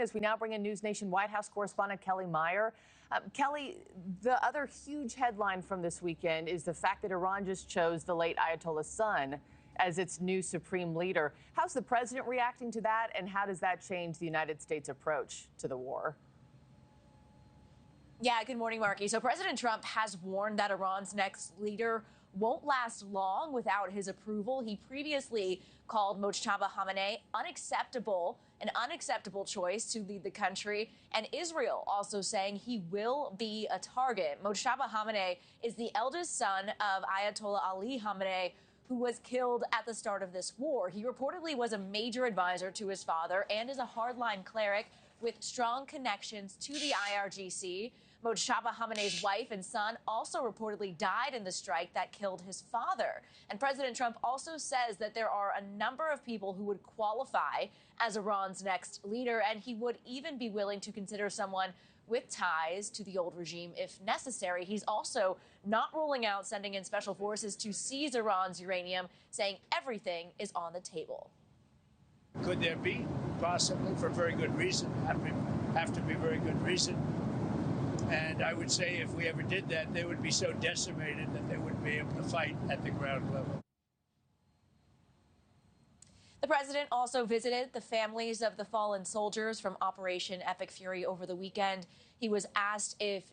As we now bring in NewsNation White House correspondent Kellie Meyer. Kellie, the other huge headline from this weekend is the fact that Iran just chose the late Ayatollah's son as its new supreme leader. How's the president reacting to that, and how does that change the United States' approach to the war? Yeah, good morning, Markie. So President Trump has warned that Iran's next leader won't last long without his approval. He previously called Mojtaba Khamenei an unacceptable choice to lead the country, and Israel also saying he will be a target. Mojtaba Khamenei is the eldest son of Ayatollah Ali Khamenei, who was killed at the start of this war. He reportedly was a major advisor to his father and is a hardline cleric with strong connections to the IRGC. Mojtaba Khamenei's wife and son also reportedly died in the strike that killed his father. And President Trump also says that there are a number of people who would qualify as Iran's next leader, and he would even be willing to consider someone with ties to the old regime if necessary. He's also not ruling out sending in special forces to seize Iran's uranium, saying everything is on the table. Could there be? Possibly, for very good reason. Have to be very good reason. And I would say if we ever did that, they would be so decimated that they wouldn't be able to fight at the ground level. The president also visited the families of the fallen soldiers from Operation Epic Fury over the weekend. He was asked if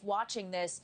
watching this,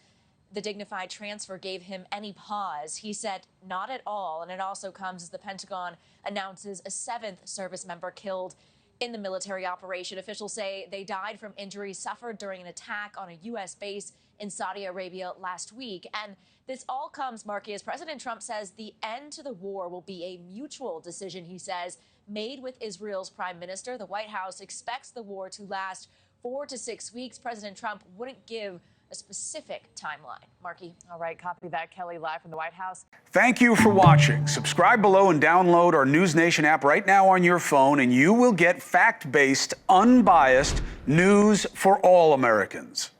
the dignified transfer gave him any pause. He said not at all, and it also comes as the Pentagon announces a 7th service member killed in the military operation. Officials say they died from injuries suffered during an attack on a U.S. base in Saudi Arabia last week. And this all comes, Markie, as President Trump says the end to the war will be a mutual decision, he says, made with Israel's prime minister. The White House expects the war to last 4 to 6 weeks. President Trump wouldn't give a specific timeline. Markie. All right, copy that, Kellie, live from the White House. Thank you for watching. Subscribe below and download our NewsNation app right now on your phone, and you will get fact-based, unbiased news for all Americans.